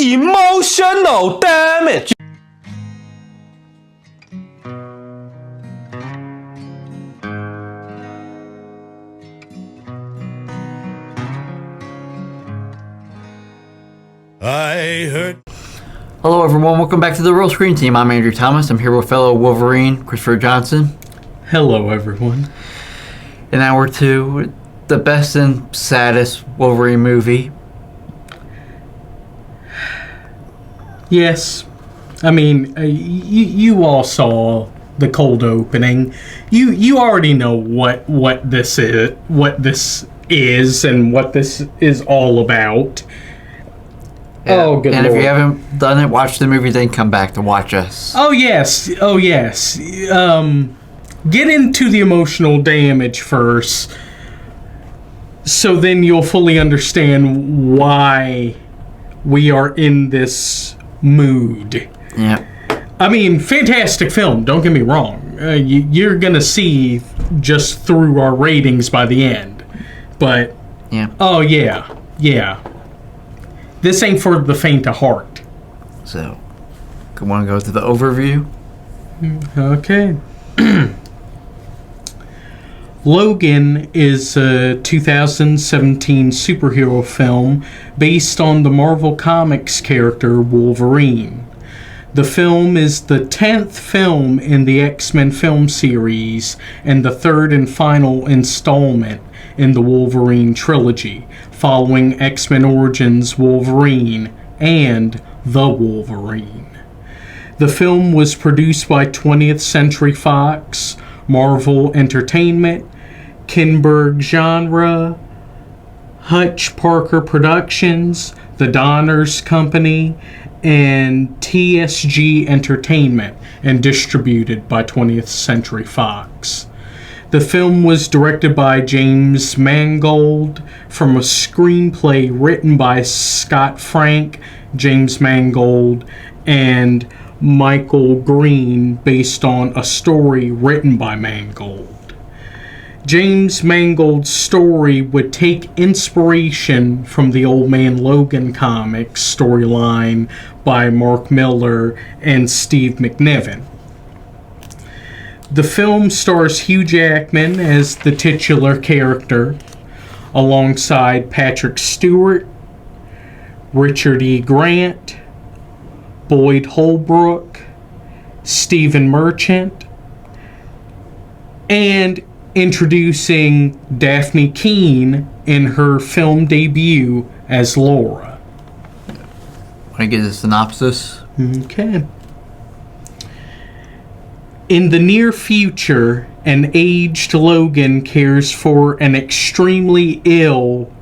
Emotional damage. I heard. Hello everyone, welcome back to the Real Screen Team. I'm Andrew Thomas. I'm here with fellow Wolverine, Christopher Johnson. Hello everyone. And now we're to the best and saddest Wolverine movie. Yes, I mean, you all saw the cold opening. You already know what this is, and what this is all about. Yeah. Oh, good And Lord. if you haven't done it, watch the movie, then come back to watch us. Oh yes. Get into the emotional damage first, so then you'll fully understand why we are in this mood. Yeah. I mean, fantastic film, don't get me wrong. You're gonna see just through our ratings by the end. But, Yeah. oh yeah. This ain't for the faint of heart. So, want to go through the overview? Okay. Logan is a 2017 superhero film based on the Marvel Comics character Wolverine. The film is the 10th film in the X-Men film series and the third and final installment in the Wolverine trilogy, following X-Men Origins Wolverine and The Wolverine. The film was produced by 20th Century Fox, Marvel Entertainment, Kinberg Genre, Hutch Parker Productions, The Donner's Company, and TSG Entertainment, and distributed by 20th Century Fox. The film was directed by James Mangold from a screenplay written by Scott Frank, James Mangold, and Michael Green, based on a story written by Mangold. James Mangold's story would take inspiration from the Old Man Logan comics storyline by Mark Millar and Steve McNiven. The film stars Hugh Jackman as the titular character, alongside Patrick Stewart, Richard E. Grant, Boyd Holbrook, Stephen Merchant, and introducing Daphne Keane in her film debut as Laura. Want to give a synopsis? Okay. In the near future, an aged Logan cares for an extremely ill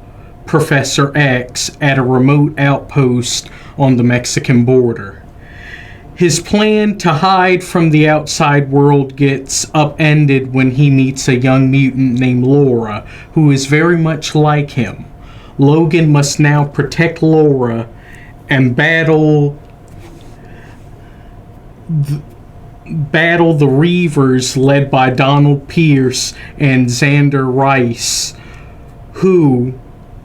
Professor X at a remote outpost on the Mexican border. His plan to hide from the outside world gets upended when he meets a young mutant named Laura, who is very much like him. Logan must now protect Laura and battle the Reavers led by Donald Pierce and Xander Rice, who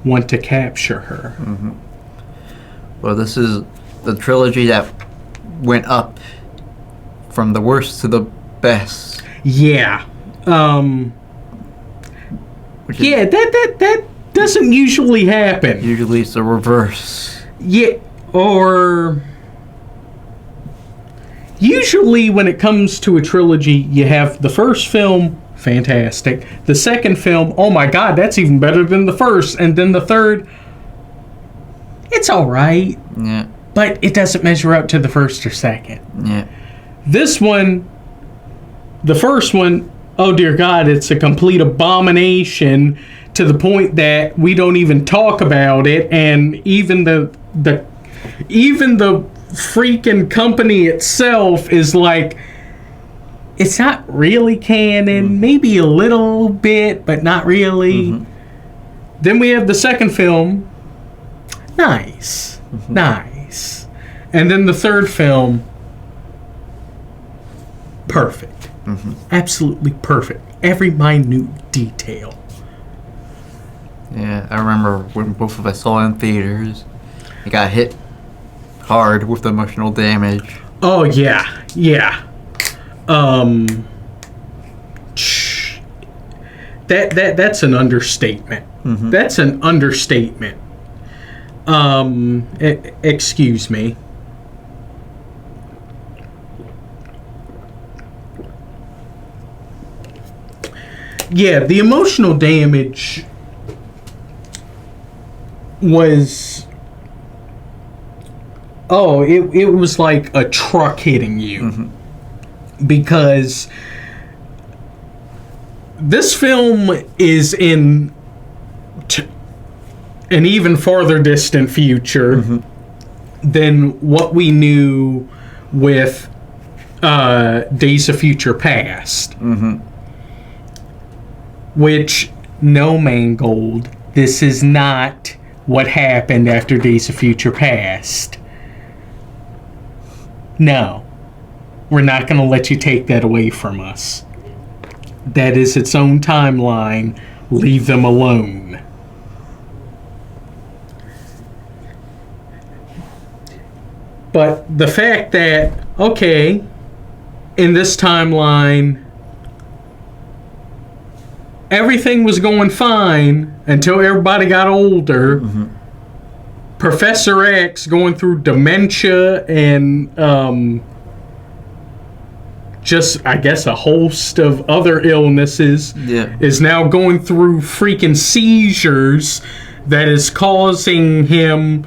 want to capture her. Mm-hmm. Well, this is the trilogy that went up from the worst to the best. Yeah. That doesn't usually happen. Usually it's the reverse. Yeah, or usually when it comes to a trilogy, you have the first film, fantastic. The second film, oh my god, that's even better than the first. And then the third, it's alright. Yeah. But it doesn't measure up to the first or second. Yeah. This one, the first one, oh dear God, it's a complete abomination to the point that we don't even talk about it, and even the freaking company itself is like, it's not really canon, maybe a little bit, but not really. Mm-hmm. Then we have the second film, nice. And then the third film, perfect. Mm-hmm. Absolutely perfect. Every minute detail. Yeah, I remember when both of us saw it in theaters. It got hit hard with emotional damage. Oh yeah, yeah. That's an understatement. Mm-hmm. That's an understatement. Excuse me. Yeah, the emotional damage was... Oh, it was like a truck hitting you. Mm-hmm. Because this film is in an even farther distant future mm-hmm. than what we knew with Days of Future Past. Mm-hmm. Which, no, Mangold, this is not what happened after Days of Future Past. No. We're not going to let you take that away from us. That is its own timeline. Leave them alone. But the fact that, okay, in this timeline, everything was going fine until everybody got older. Mm-hmm. Professor X going through dementia and just, I guess, a host of other illnesses is now going through freaking seizures that is causing him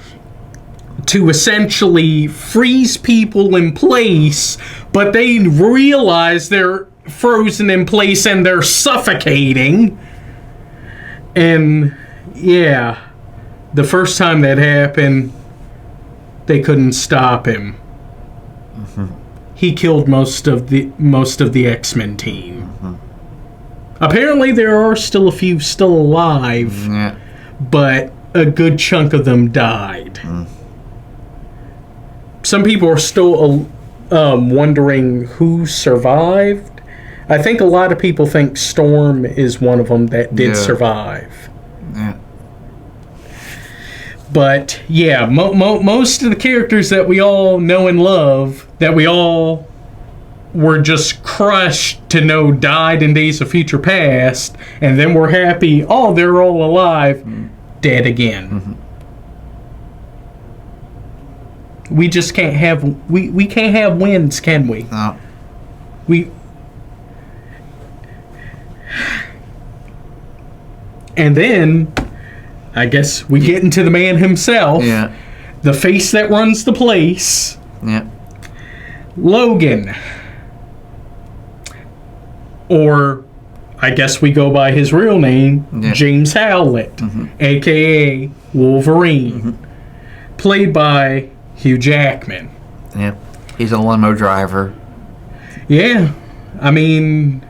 to essentially freeze people in place, but they realize they're frozen in place and they're suffocating. And yeah, the first time that happened, they couldn't stop him. Mm-hmm. He killed most of the X-Men team. Mm-hmm. Apparently there are still a few still alive, but a good chunk of them died. Some people are still wondering who survived. I think a lot of people think Storm is one of them that did survive. Yeah. But yeah, most of the characters that we all know and love, that we all were just crushed to know died in Days of Future Past, and then we're happy, oh, they're all alive, dead again. Mm-hmm. We just can't have we can't have wins, can we? No. And then I guess we get into the man himself. Yeah. The face that runs the place. Yeah. Logan. Or I guess we go by his real name, James Howlett, aka Wolverine. Played by Hugh Jackman. Yeah. He's a limo driver. Yeah. I mean,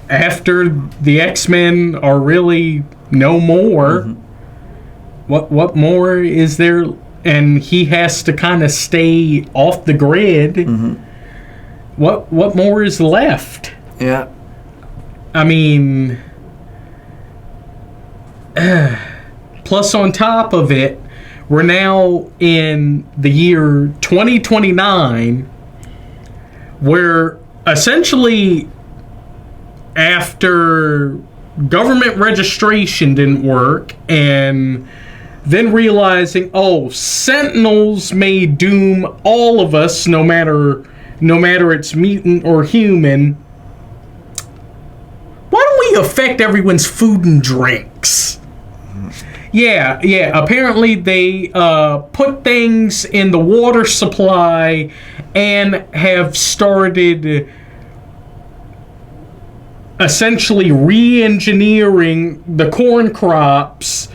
after the X-Men are really no more, what more is there? And he has to kind of stay off the grid. What more is left? Yeah. I mean, plus on top of it, we're now in the year 2029, where essentially after government registration didn't work, and then realizing, oh, Sentinels may doom all of us, no matter it's mutant or human. Why don't we affect everyone's food and drinks? Yeah. Apparently they put things in the water supply and have started essentially re-engineering the corn crops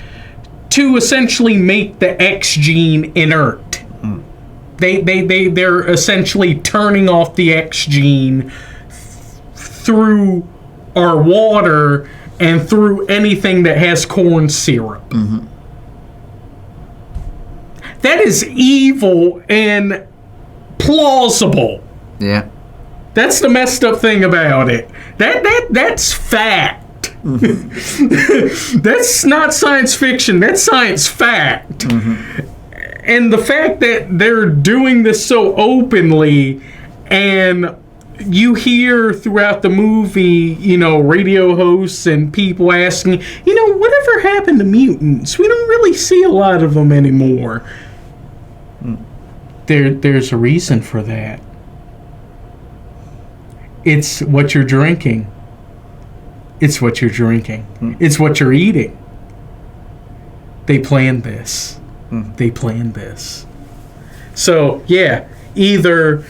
to essentially make the X gene inert. They're essentially turning off the X gene through our water and through anything that has corn syrup. That is evil and plausible. Yeah. That's the messed up thing about it. That's fact. That's not science fiction. That's science fact. And the fact that they're doing this so openly, and you hear throughout the movie, radio hosts and people asking, whatever happened to mutants? We don't really see a lot of them anymore. There's a reason for that. It's what you're drinking. It's what you're drinking. It's what you're eating. They planned this. They planned this. So, yeah, either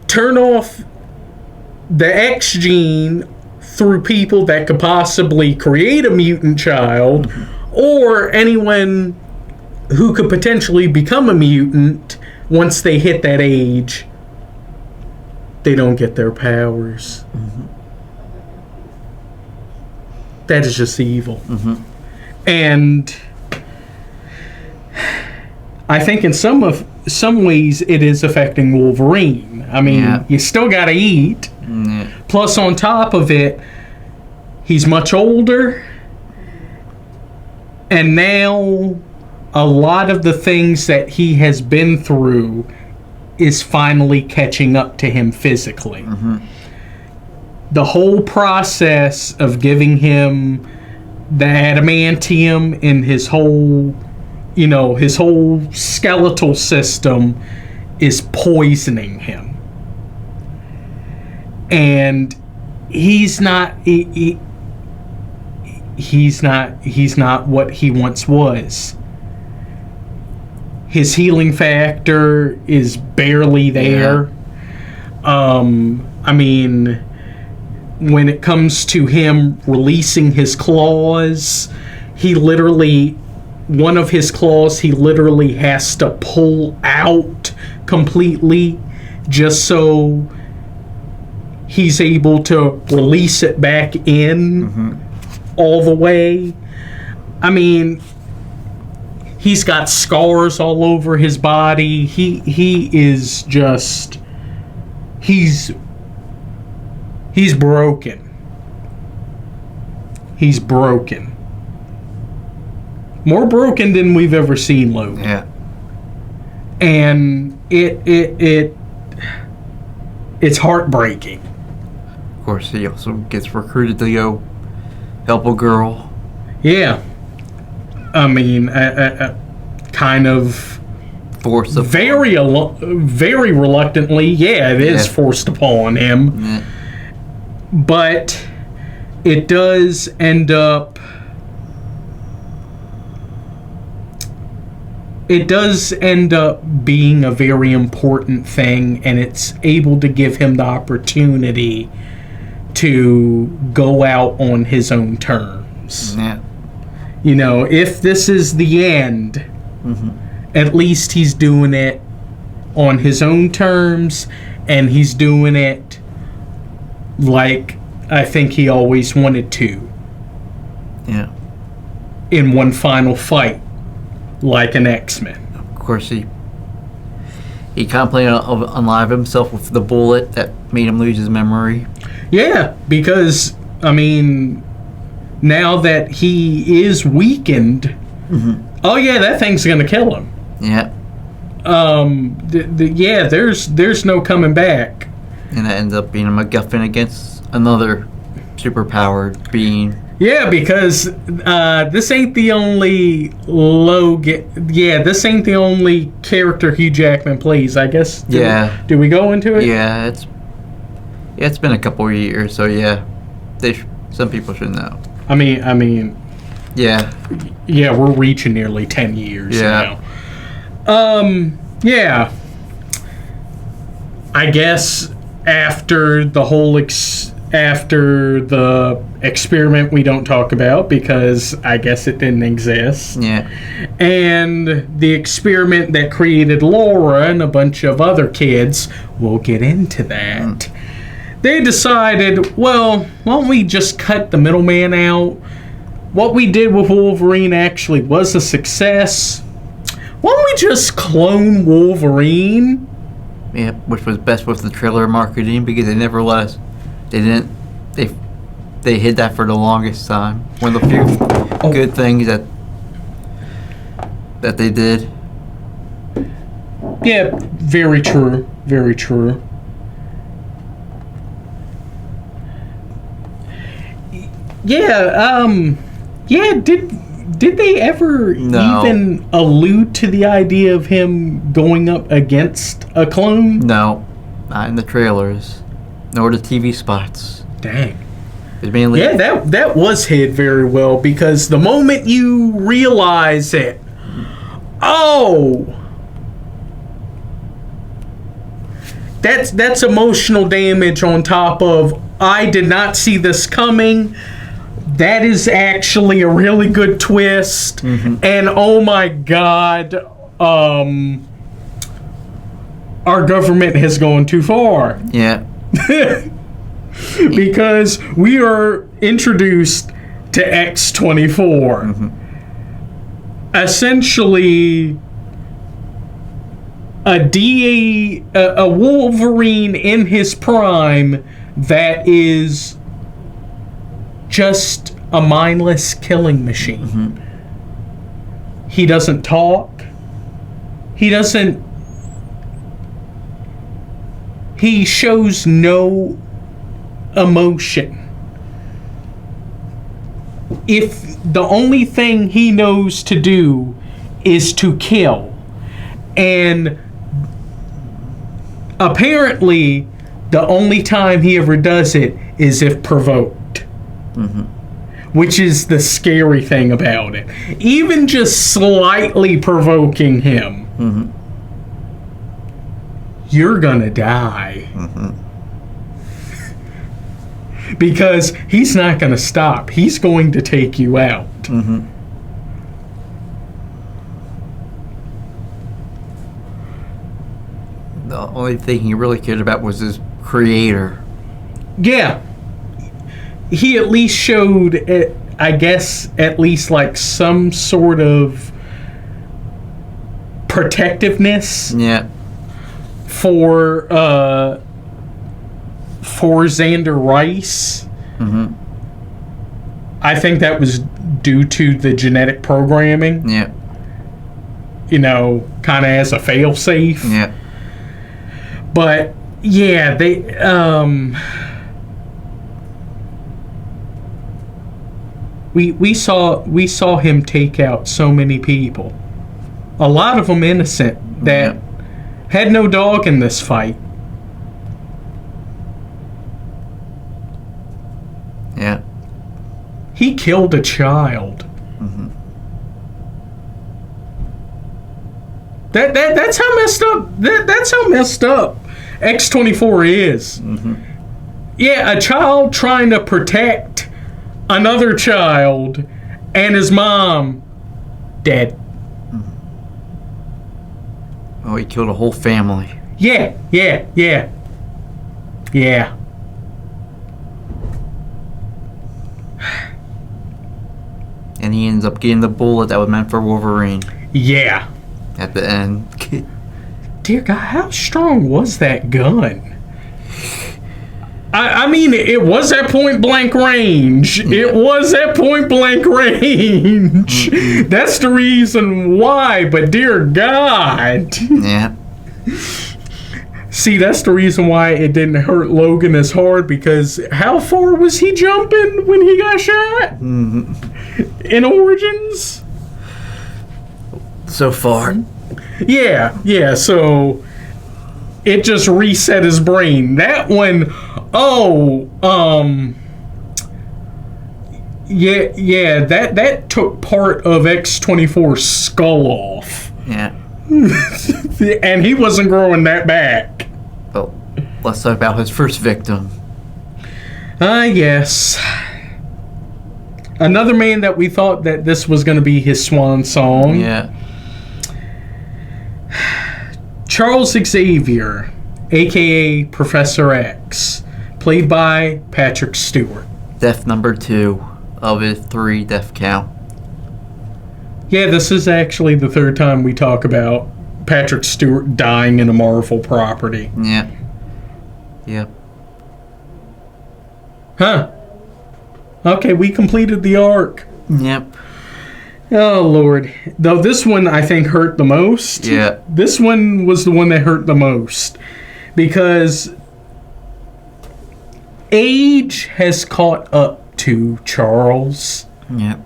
turn off the X gene through people that could possibly create a mutant child, or anyone who could potentially become a mutant once they hit that age, they don't get their powers. That is just evil. And I think in some ways it is affecting Wolverine. I mean, you still got to eat. Plus, on top of it, he's much older. And now a lot of the things that he has been through is finally catching up to him physically. The whole process of giving him the adamantium in his whole skeletal system is poisoning him. And he's not what he once was. His healing factor is barely there. I mean, when it comes to him releasing his claws, one of his claws he literally has to pull out completely just so he's able to release it back in all the way. I mean, he's got scars all over his body. He is just... He's broken. He's broken. More broken than we've ever seen Logan. Yeah. And it's heartbreaking. Of course, he also gets recruited to go help a girl. Yeah. I mean, kind of forced very reluctantly. Yeah, it is forced upon him. Yeah. But it does end up... It does end up being a very important thing, and it's able to give him the opportunity to go out on his own terms. Yeah. If this is the end, at least he's doing it on his own terms, and he's doing it like I think he always wanted to. Yeah. In one final fight, like an X-Men. Of course, he contemplated unalive himself with the bullet that made him lose his memory. Yeah, because, I mean, now that he is weakened, oh yeah, that thing's gonna kill him. Yeah. There's no coming back. And that ends up being a MacGuffin against another superpowered being. Yeah, because this ain't the only Logan. Yeah, this ain't the only character Hugh Jackman plays, I guess. Did we go into it? Yeah, it's been a couple of years, so yeah, some people should know. I mean. Yeah, we're reaching nearly 10 years now. Yeah. I guess after the whole after the experiment we don't talk about because I guess it didn't exist. Yeah. And the experiment that created Laura and a bunch of other kids, we'll get into that. They decided, well, why don't we just cut the middleman out? What we did with Wolverine actually was a success. Why don't we just clone Wolverine? Yeah, which was best with the trailer marketing because they never let us. They hid that for the longest time. One of the few good things that that they did. Yeah, very true. Very true. Yeah, did they ever even allude to the idea of him going up against a clone? No, not in the trailers, nor the TV spots. Dang. Mainly that was hid very well, because the moment you realize it, that's emotional damage on top of I did not see this coming. That is actually a really good twist. Mm-hmm. And oh my god, our government has gone too far. Yeah. Because we are introduced to X-24. Mm-hmm. Essentially a Wolverine in his prime that is just a mindless killing machine. Mm-hmm. He doesn't talk. He shows no emotion. If the only thing he knows to do is to kill, and apparently the only time he ever does it is if provoked. Mm-hmm. Which is the scary thing about it. Even just slightly provoking him, mm-hmm. You're gonna die. Mm-hmm. Because he's not gonna stop. He's going to take you out. Mm-hmm. The only thing he really cared about was his creator. Yeah. He at least showed, I guess, at least like some sort of protectiveness. Yeah. For Xander Rice. Mm-hmm. I think that was due to the genetic programming. Yeah. You know, kind of as a failsafe. Yeah. But yeah, they we saw him take out so many people. A lot of them innocent that had no dog in this fight. Yeah. He killed a child. Mm-hmm. That's how messed up. That's how messed up X-24 is. Mm-hmm. Yeah, a child trying to protect another child, and his mom dead. Oh, he killed a whole family. Yeah. And he ends up getting the bullet that was meant for Wolverine. Yeah. At the end. Dear God, how strong was that gun? I mean, it was at point blank range. Yeah. It was at point blank range. Mm-hmm. That's the reason why, but dear God. Yeah. See, that's the reason why it didn't hurt Logan as hard, because how far was he jumping when he got shot? Mm-hmm. In Origins? So far. Yeah, so it just reset his brain. That one, that took part of X-24's skull off. Yeah. And he wasn't growing that back. Well, let's talk about his first victim. Yes. Another man that we thought that this was going to be his swan song. Yeah. Charles Xavier, a.k.a. Professor X, played by Patrick Stewart. Death number 2 of his 3 death count. Yeah, this is actually the third time we talk about Patrick Stewart dying in a Marvel property. Yeah. Yep. Huh. Okay, we completed the arc. Yep. Oh, Lord. Though this one, I think, hurt the most. Yeah. This one was the one that hurt the most. Because age has caught up to Charles. Yeah.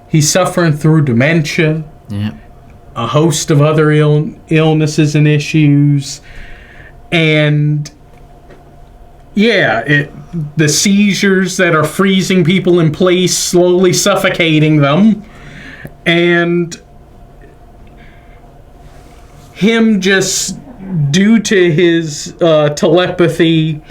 He's suffering through dementia. Yeah. A host of other illnesses and issues. And... yeah, the seizures that are freezing people in place, slowly suffocating them. And him just, due to his telepathy,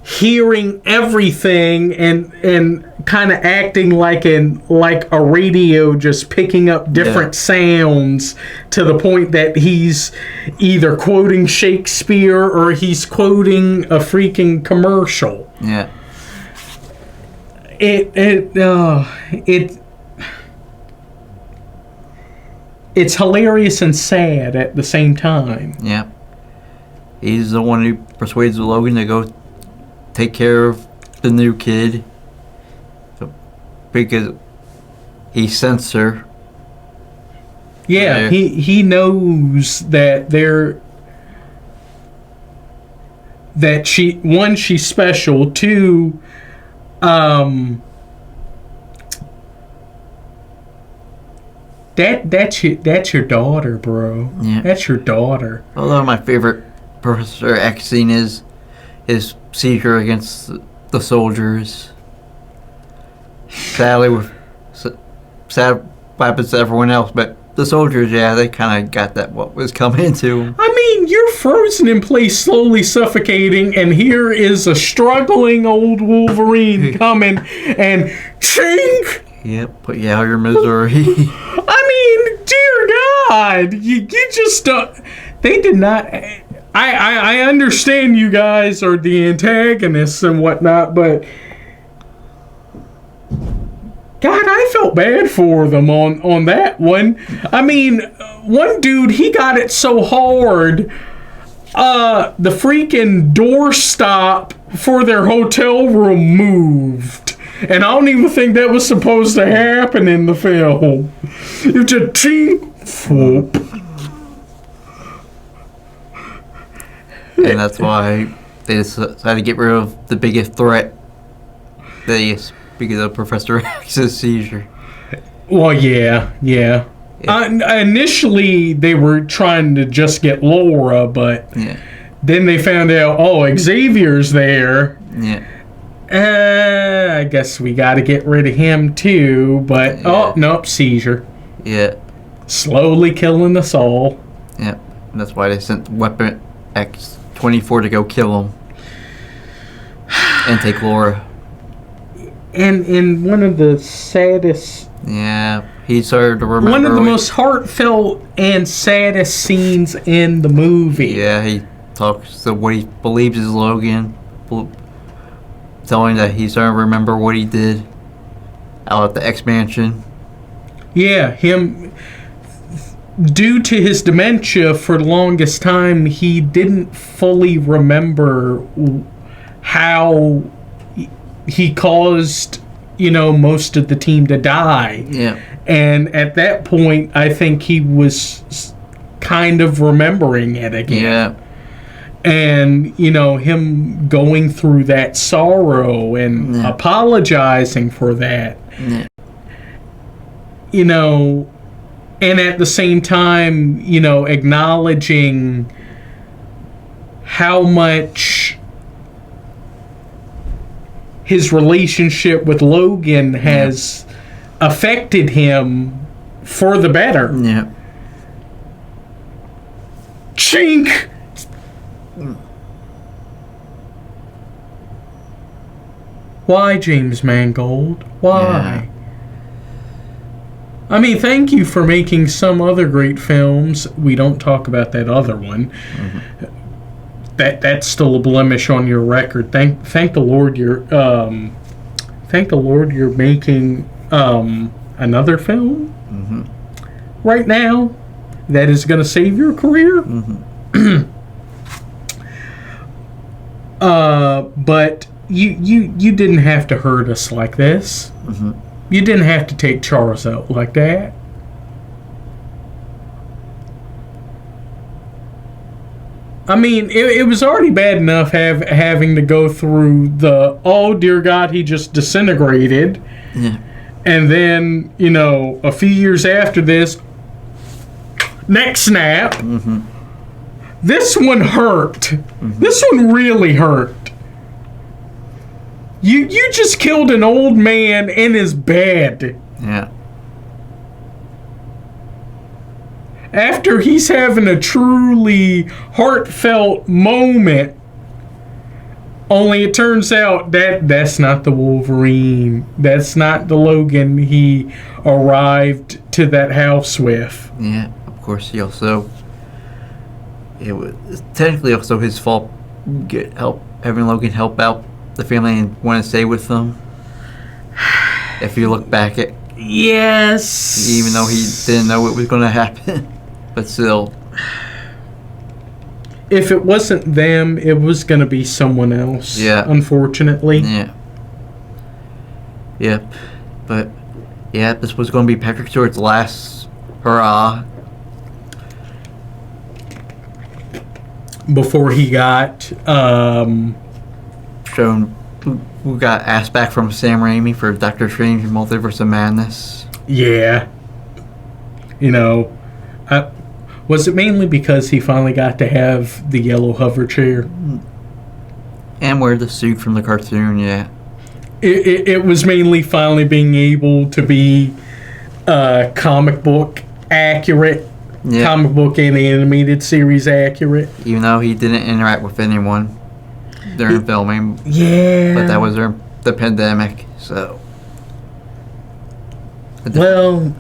hearing everything and kind of acting like a radio, just picking up different sounds to the point that he's either quoting Shakespeare or he's quoting a freaking commercial. Yeah. It's hilarious and sad at the same time. Yeah. He's the one who persuades Logan to go take care of the new kid. Because he sensed her. Yeah, he knows that she's special. Two, that's your daughter, bro. Yeah. That's your daughter. Although my favorite Professor X scene is his seizure against the soldiers. Sadly, with sad what happens to everyone else, but the soldiers, yeah, they kind of got that what was coming into them. I mean, you're frozen in place, slowly suffocating, and here is a struggling old Wolverine coming, and chink! Yep, put you out of your misery. I mean, dear God, you just don't. They did not. I understand you guys are the antagonists and whatnot, but God, I felt bad for them on that one. I mean, one dude, he got it so hard, the freaking doorstop for their hotel room moved. And I don't even think that was supposed to happen in the film. It just ching, whoop. And that's why they decided to get rid of the biggest threat. Because of Professor X's seizure. Well, yeah. Initially, they were trying to just get Laura, but then they found out, Xavier's there. Yeah. I guess we got to get rid of him too, but nope, seizure. Yeah. Slowly killing us all. Yeah. And that's why they sent Weapon X-24 to go kill him. And take Laura. And in one of the saddest... yeah, he started to remember... one of the most heartfelt and saddest scenes in the movie. Yeah, he talks to what he believes is Logan. Telling that he's starting to remember what he did out at the X-Mansion. Yeah, him... due to his dementia, for the longest time, he didn't fully remember how he caused, most of the team to die. Yeah. And at that point, I think he was kind of remembering it again. Yeah. And, him going through that sorrow and apologizing for that. Yeah. And at the same time, acknowledging how much his relationship with Logan has affected him for the better. Yeah. Chink! Why, James Mangold? Why? I mean, thank you for making some other great films. We don't talk about that other one. Mm-hmm. That's still a blemish on your record. Thank the Lord you're making another film right now that is going to save your career. Mm-hmm. But you didn't have to hurt us like this. Mm-hmm. You didn't have to take Charles out like that. I mean, it was already bad enough having to go through the, oh, dear God, he just disintegrated. Yeah. And then, a few years after this, neck snap. Mm-hmm. This one hurt. Mm-hmm. This one really hurt. You just killed an old man in his bed. Yeah. After he's having a truly heartfelt moment, only it turns out that's not the Wolverine. That's not the Logan he arrived to that house with. Yeah, of course. It was technically also his fault having Logan help out the family and want to stay with them. If you look back at, yes, even though he didn't know it was going to happen. But still, if it wasn't them, it was going to be someone else. Yeah. Unfortunately. Yeah. Yep. But yeah, this was going to be Patrick Stewart's last hurrah before he got shown. We got asked back from Sam Raimi for Doctor Strange and Multiverse of Madness. Yeah. Was it mainly because he finally got to have the yellow hover chair? And wear the suit from the cartoon, yeah. It was mainly finally being able to be comic book accurate. Yeah. Comic book and animated series accurate. Even though he didn't interact with anyone during filming. Yeah. But that was during the pandemic, so. Well,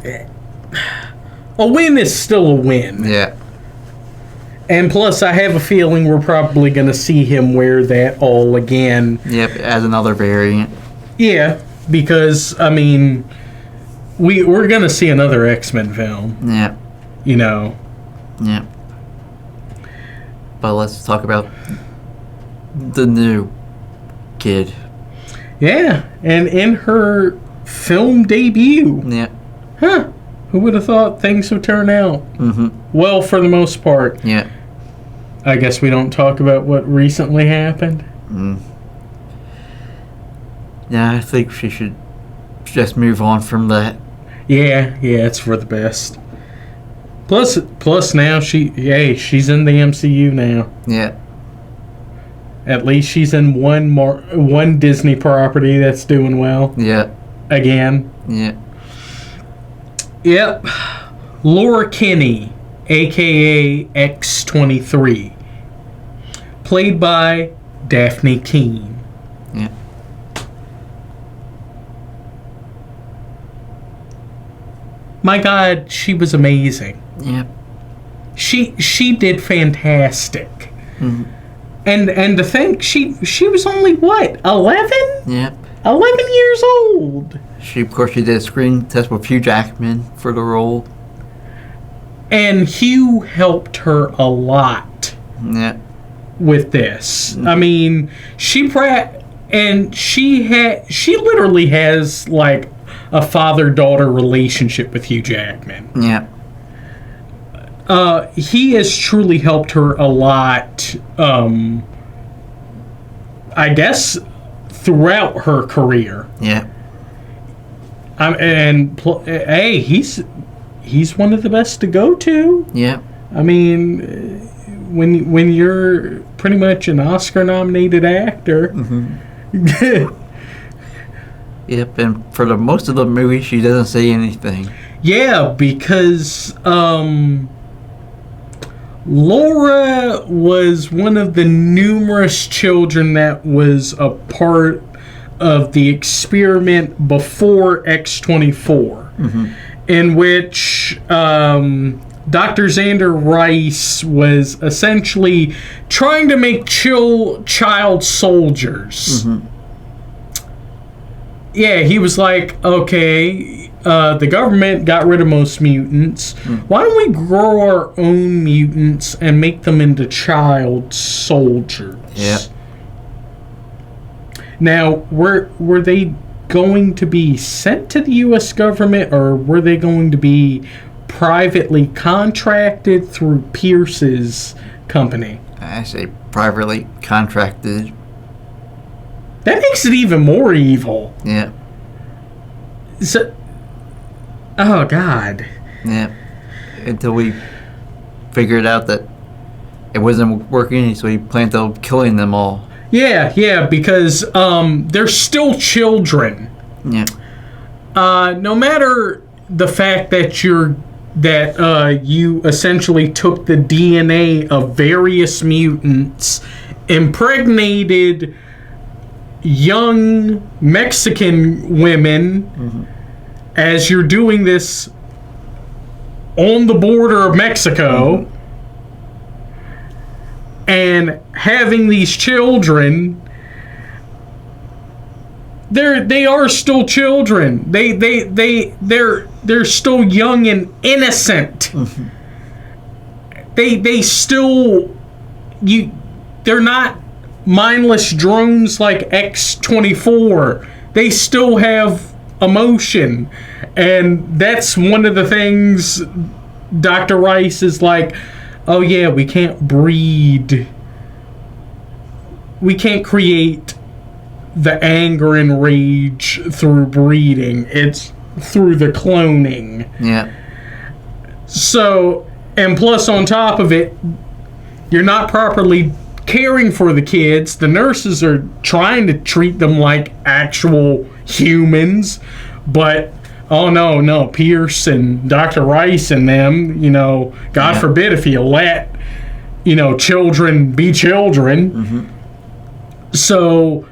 a win is still a win. Yeah. And plus, I have a feeling we're probably going to see him wear that all again. Yep, as another variant. Yeah, because, I mean, we're going to see another X-Men film. Yeah. Yeah. But let's talk about the new kid. Yeah, and in her film debut. Yeah. Huh. Who would have thought things would turn out? Mm-hmm. Well, for the most part. Yeah. I guess we don't talk about what recently happened. Yeah, I think she should just move on from that. Yeah, it's for the best. Plus now she's in the MCU now. Yeah. At least she's in one Disney property that's doing well. Yeah. Again. Yeah. Yep. Laura Kinney, a.k.a. X-23. Played by Daphne Keane. Yeah. My God, she was amazing. Yeah. She did fantastic. Mm-hmm. And to think she was only what, 11? Yep. 11 years old. She did a screen test with Hugh Jackman for the role. And Hugh helped her a lot. Yeah. With this. Mm-hmm. I mean, she literally has like a father-daughter relationship with Hugh Jackman. Yeah. He has truly helped her a lot, I guess, throughout her career. Yeah. Hey, he's one of the best to go to. Yeah. I mean, when you're pretty much an Oscar-nominated actor. Mm-hmm. Yep, and for the most of the movie, she doesn't say anything. Yeah, because Laura was one of the numerous children that was a part of the experiment before X-24, mm-hmm. in which Dr. Xander Rice was essentially trying to make child soldiers. Mm-hmm. Yeah, he was like, okay, the government got rid of most mutants. Why don't we grow our own mutants and make them into child soldiers? Yeah. Now, were they going to be sent to the U.S. government, or were they going to be privately contracted through Pierce's company? I say privately contracted. That makes it even more evil. Yeah. So, oh, God. Yeah. Until we figured out that it wasn't working, so we planned on killing them all. Yeah, because they're still children. Yeah. No matter the fact that you essentially took the DNA of various mutants, impregnated young Mexican women, as you're doing this on the border of Mexico, and having these children, they are still children. They're still young and innocent. They still, they're not mindless drones like X-24. They still have emotion, and that's one of the things Dr. Rice is like, oh yeah, we can't breed, we can't create the anger and rage through breeding, it's through the cloning. Yeah. So, and plus on top of it, you're not properly caring for the kids. The nurses are trying to treat them like actual humans, but oh no, Pierce and Dr. Rice and them, God forbid if you let, children be children. So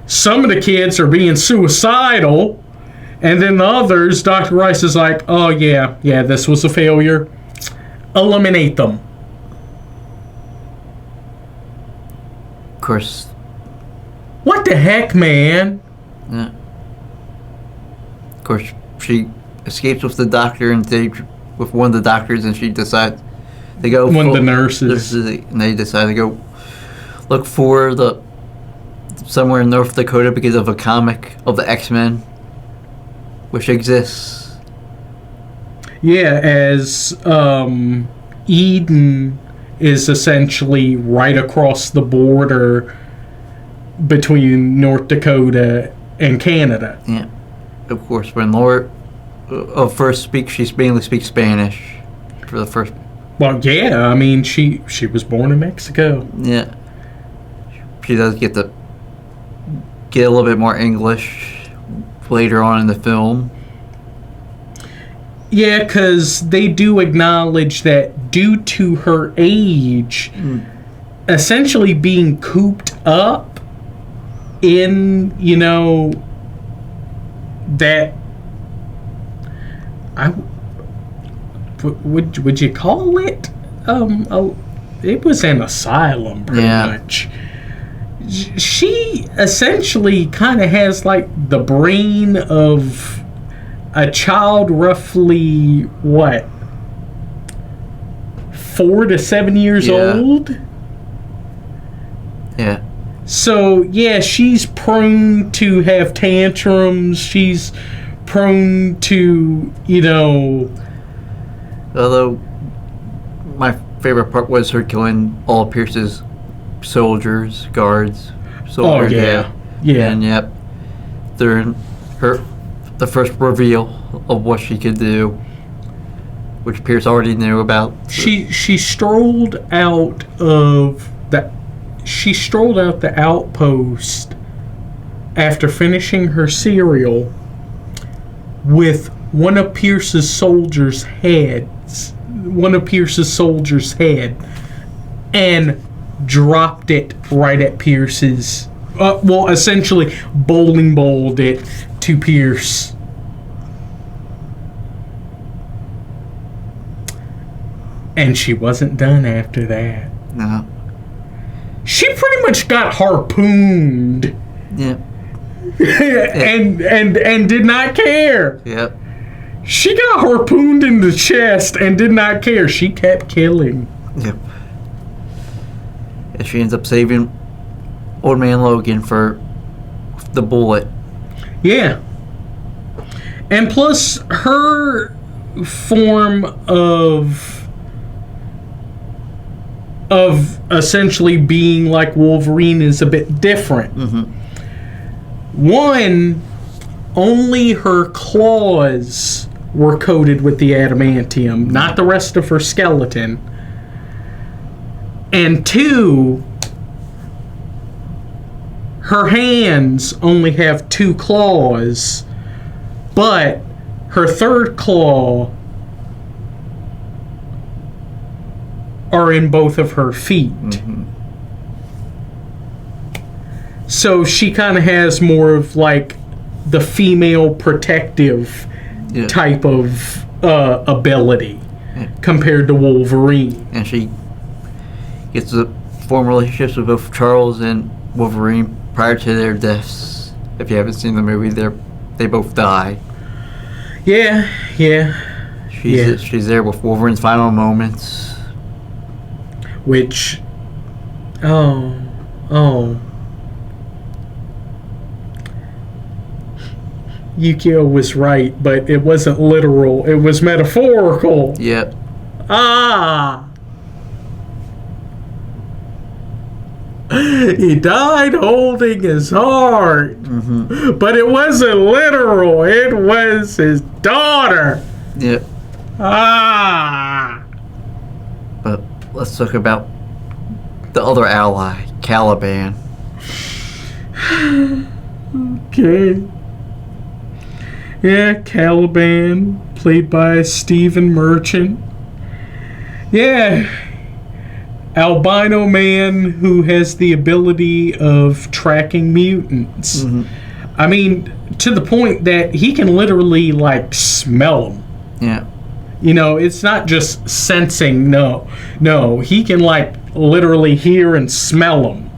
some of the kids are being suicidal, and then the others, Dr. Rice is like, oh yeah, this was a failure. Eliminate them. Of course. What the heck, man? Yeah. Of course, she escapes with the doctor with one of the doctors, and she decides to go. One of the nurses. And they decide to go look for somewhere in North Dakota because of a comic of the X-Men, which exists. Yeah, as Eden is essentially right across the border between North Dakota and Canada. Yeah. Of course, when Laura first speaks, she mainly speaks Spanish for the first. Well, yeah, I mean, she was born in Mexico. Yeah. She does get a little bit more English later on in the film. Yeah, because they do acknowledge that due to her age, essentially being cooped up in, that would you call it? It was an asylum, pretty much. She essentially kind of has like the brain of a child, roughly 4 to 7 years old. Yeah. So yeah, she's prone to have tantrums. She's prone to, Although my favorite part was her killing all Pierce's soldiers, guards. Oh yeah. And during the first reveal of what she could do, which Pierce already knew about. She strolled out the outpost after finishing her cereal with one of Pierce's soldiers' head, and dropped it right at Pierce's. Essentially bowling balled it to Pierce. And she wasn't done after that. No. She pretty much got harpooned. Yeah. and did not care. Yep. She got harpooned in the chest and did not care. She kept killing. Yep. And she ends up saving Old Man Logan for the bullet. Yeah. And plus, her form of essentially being like Wolverine is a bit different. One, only her claws were coated with the adamantium, not the rest of her skeleton. And two, her hands only have 2 claws, but her third claw are in both of her feet. So she kind of has more of like the female protective type of ability compared to Wolverine. And she gets to form relationships with both Charles and Wolverine prior to their deaths. If you haven't seen the movie, they both die. Yeah. She's there with Wolverine's final moments. Which, Yukio was right, but it wasn't literal. It was metaphorical. Yep. He died holding his heart. But it wasn't literal. It was his daughter. Yep. But let's talk about the other ally, Caliban. Okay. Yeah, Caliban, played by Stephen Merchant. Yeah. Albino man who has the ability of tracking mutants. I mean, to the point that he can literally, like, smell them. Yeah. You know, it's not just sensing, no, he can, like, literally hear and smell them.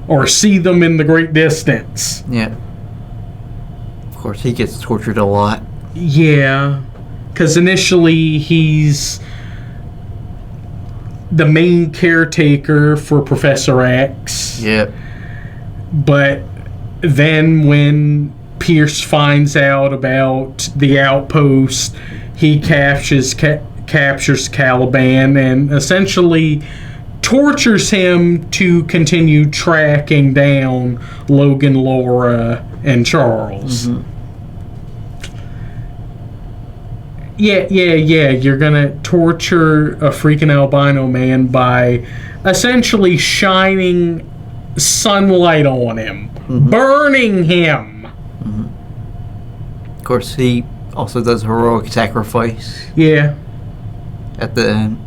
Or see them in the great distance. Yeah. Of course, he gets tortured a lot. Yeah. Because initially, he's the main caretaker for Professor X. Yep. But then when Pierce finds out about the outpost, he captures Caliban and essentially tortures him to continue tracking down Logan, Laura, and Charles. Yeah, you're gonna torture a freaking albino man by essentially shining sunlight on him, burning him. Of course, he also does heroic sacrifice. Yeah. At the end.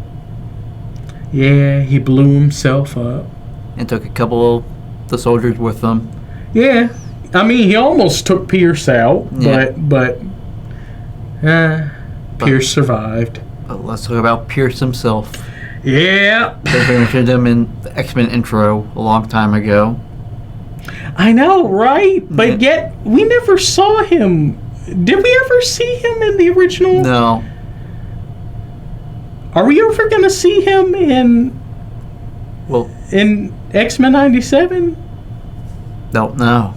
Yeah, he blew himself up. And took a couple of the soldiers with him. Yeah. I mean, he almost took Pierce out, but Pierce survived. But let's talk about Pierce himself. Yeah. They mentioned him in the X-Men intro a long time ago. I know, right? But yet, we never saw him. Did we ever see him in the original? No. Are we ever going to see him in X-Men 97? Don't know.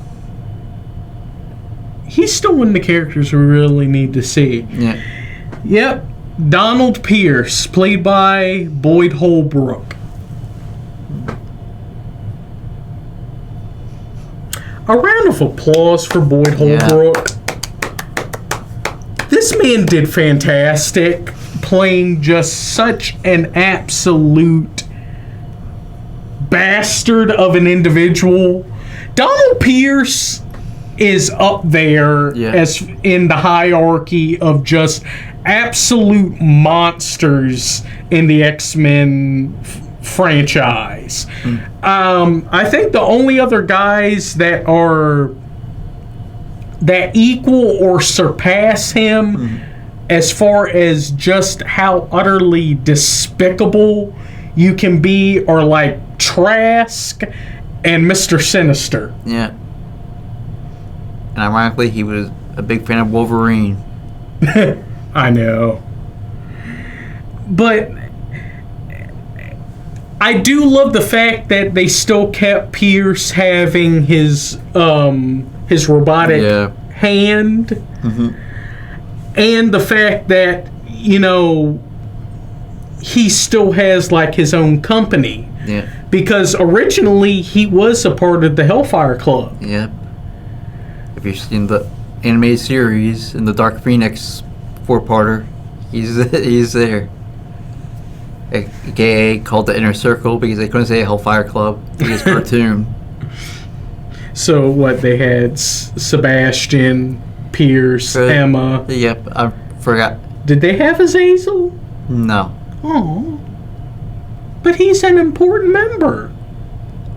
He's still one of the characters we really need to see. Yeah. Yep. Donald Pierce, played by Boyd Holbrook. A round of applause for Boyd Holbrook. This man did fantastic, playing just such an absolute bastard of an individual. Donald Pierce is up there as in the hierarchy of just absolute monsters in the X-Men franchise. I think the only other guys that equal or surpass him as far as just how utterly despicable you can be are like Trask and Mr. Sinister. Yeah. And ironically, he was a big fan of Wolverine. I know. But I do love the fact that they still kept Pierce having his his robotic hand, and the fact that, you know, he still has like his own company. Yeah. Because originally he was a part of the Hellfire Club. Yeah. If you've seen the animated series in the Dark Phoenix 4-parter, he's there. AKA called the Inner Circle because they couldn't say Hellfire Club. It's cartoon. So what, they had Sebastian, Pierce, Emma. Yep, I forgot. Did they have Azazel? No. Oh. But he's an important member.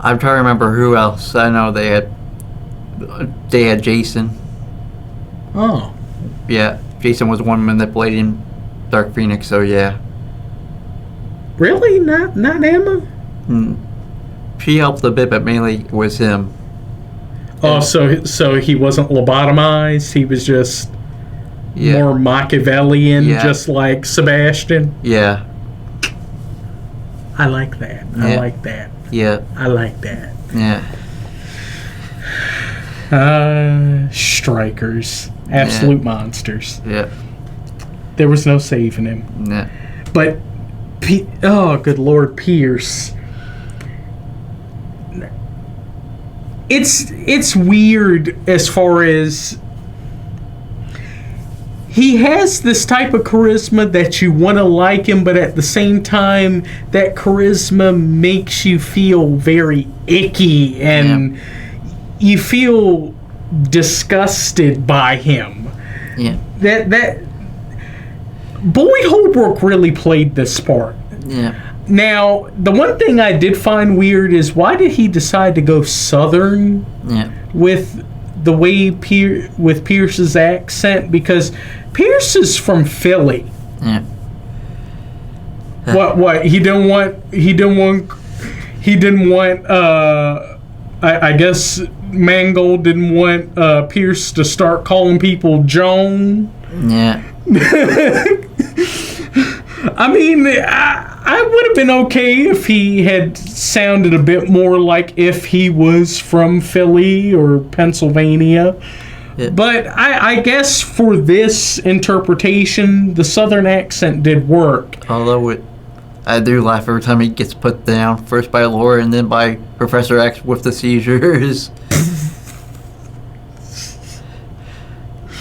I'm trying to remember who else. I know they had Jason. Oh. Yeah, Jason was one manipulating Dark Phoenix, so yeah. Really? Not Emma? She helped a bit, but mainly it was him. Oh, so he wasn't lobotomized? He was just more Machiavellian, just like Sebastian? Yeah. I like that. I like that. Yeah. I like that. Yeah. Strikers. Absolute monsters. Yeah. There was no saving him. Yeah. But, oh, good Lord, Pierce. It's weird as far as he has this type of charisma that you want to like him, but at the same time, that charisma makes you feel very icky and you feel disgusted by him. Yeah. That Boyd Holbrook really played this part. Yeah. Now, the one thing I did find weird is why did he decide to go Southern with the way with Pierce's accent? Because Pierce is from Philly. Yeah. What he didn't want I guess Mangold didn't want Pierce to start calling people Joan. Yeah. I mean, I would have been okay if he had sounded a bit more like if he was from Philly or Pennsylvania. Yeah. But I guess for this interpretation, the Southern accent did work. Although I do laugh every time he gets put down, first by Laura and then by Professor X with the seizures.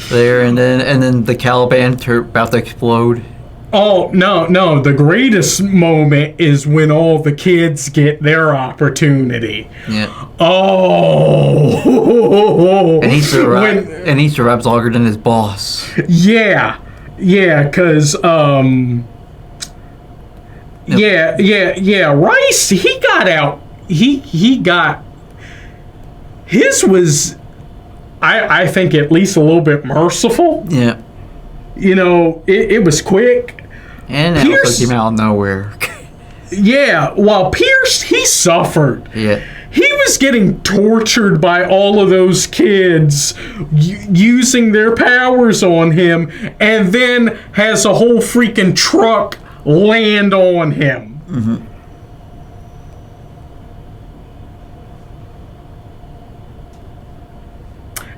There, and then the Caliban about to explode. Oh, no. The greatest moment is when all the kids get their opportunity. Yeah. Oh. And he survives longer than his boss. Yeah, because, Rice, he got out. He got... His was, I think, at least a little bit merciful. Yeah. You know, it was quick. And it also came out of nowhere. Yeah, while Pierce, he suffered. Yeah. He was getting tortured by all of those kids using their powers on him, and then has a whole freaking truck land on him. Mm-hmm.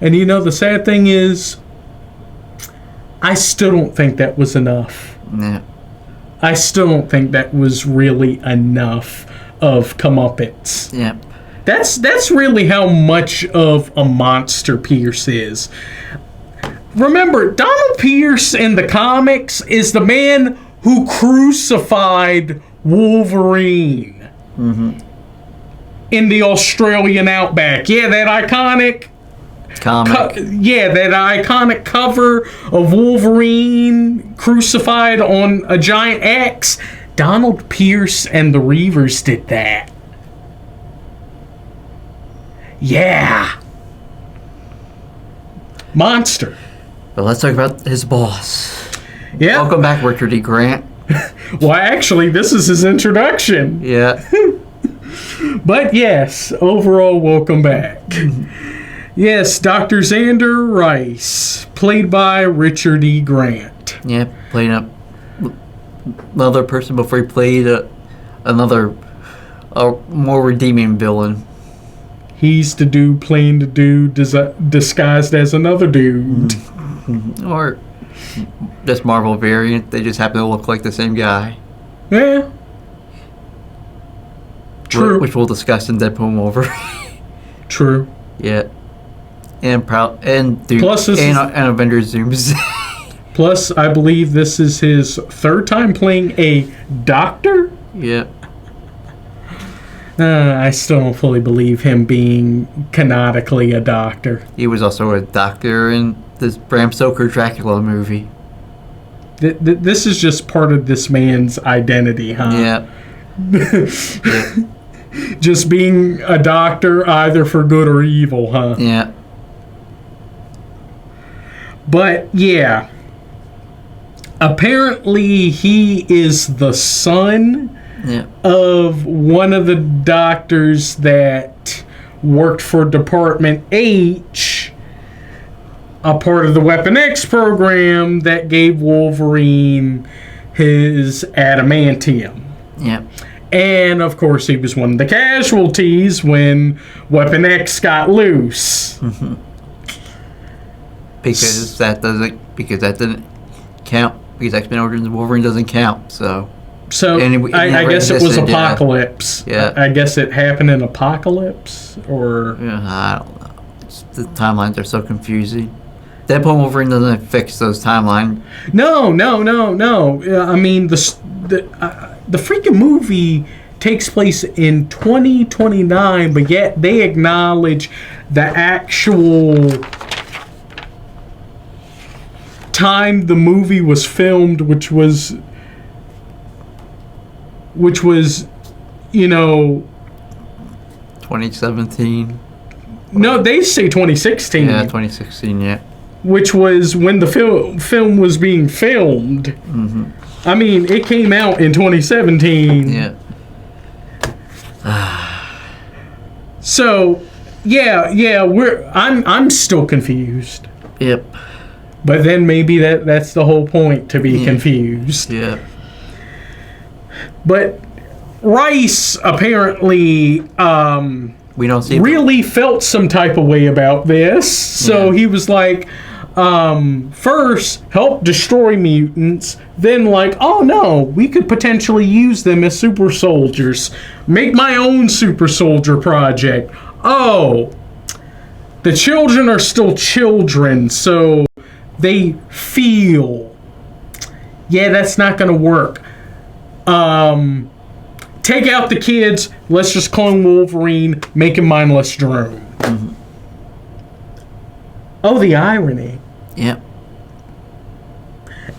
And you know, the sad thing is, I still don't think that was enough. Yeah. I still don't think that was really enough of comeuppance. Yeah. That's really how much of a monster Pierce is. Remember, Donald Pierce in the comics is the man who crucified Wolverine in the Australian outback. Yeah, that iconic comic. That iconic cover of Wolverine crucified on a giant X. Donald Pierce and the Reavers did that. Yeah. Monster. But let's talk about his boss. Yeah. Welcome back, Richard E. Grant. Well, actually, this is his introduction. Yeah. But yes, overall, welcome back. Yes, Dr. Xander Rice, played by Richard E. Grant. Yeah, playing another person before he played a more redeeming villain. he's the dude playing the dude disguised as another dude. Or this Marvel variant, they just happen to look like the same guy. Yeah. True. Which we'll discuss in Deadpool Wolverine. True. Yeah. And Plus and Avengers Doomsday. Plus, I believe this is his third time playing a doctor. Yeah. I still don't fully believe him being canonically a doctor. He was also a doctor in this Bram Stoker Dracula movie. This is just part of this man's identity, huh? Yeah. Yeah. Just being a doctor, either for good or evil, huh? Yeah. But, yeah. Apparently, he is the son of one of the doctors that worked for Department H, a part of the Weapon X program that gave Wolverine his adamantium. Yeah. And, of course, he was one of the casualties when Weapon X got loose. Mm-hmm. Because that didn't count. Because X-Men Origins Wolverine doesn't count, so... I guess it was Apocalypse. Yeah. I guess it happened in Apocalypse, or... Yeah, I don't know. The timelines are so confusing. Deadpool Wolverine doesn't fix those timelines. No. I mean, the freaking movie takes place in 2029, but yet they acknowledge the actual time the movie was filmed, which was 2017. No, they say 2016. Yeah, 2016. Yeah. Which was when the film was being filmed. Mm-hmm. I mean, it came out in 2017. Yeah. So, yeah, I'm still confused. Yep. But then maybe that's the whole point, to be confused. Yeah. But Rice apparently we don't see really felt some type of way about this. So he was like, first help destroy mutants, then like, oh no, we could potentially use them as super soldiers. Make my own super soldier project. Oh, the children are still children, so they feel. Yeah, that's not gonna work. Take out the kids. Let's just clone Wolverine, make him mindless drone. Mm-hmm. Oh, the irony. Yep.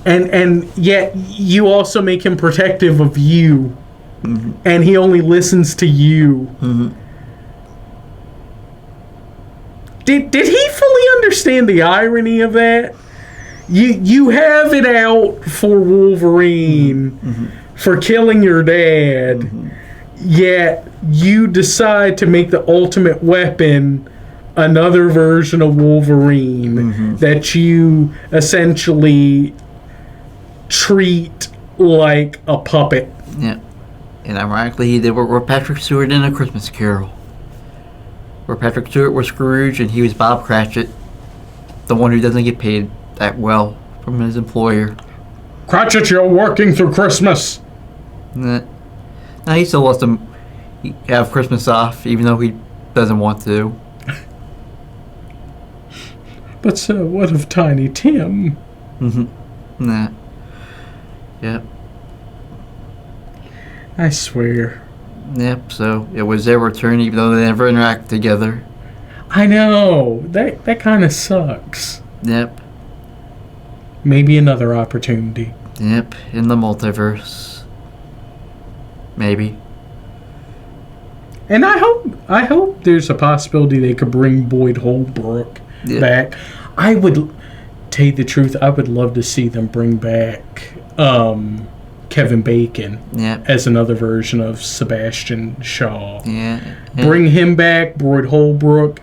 And yet you also make him protective of you, and he only listens to you. Mm-hmm. Did he fully understand the irony of that? You have it out for Wolverine for killing your dad, yet you decide to make the ultimate weapon another version of Wolverine that you essentially treat like a puppet. Yeah. And ironically, he did work with Patrick Stewart in A Christmas Carol, where Patrick Stewart was Scrooge and he was Bob Cratchit, the one who doesn't get paid that well from his employer. Cratchit, you're working through Christmas. Now he still lets him have Christmas off, even though he doesn't want to. But what of Tiny Tim? Nah. Yep. I swear. Yep, so it was their return, even though they never interact together. I know. That kind of sucks. Yep. Maybe another opportunity. Yep, in the multiverse. Maybe. And I hope there's a possibility they could bring Boyd Holbrook back. I would tell you the truth, I would love to see them bring back Kevin Bacon as another version of Sebastian Shaw. Yeah. Bring him back, Boyd Holbrook.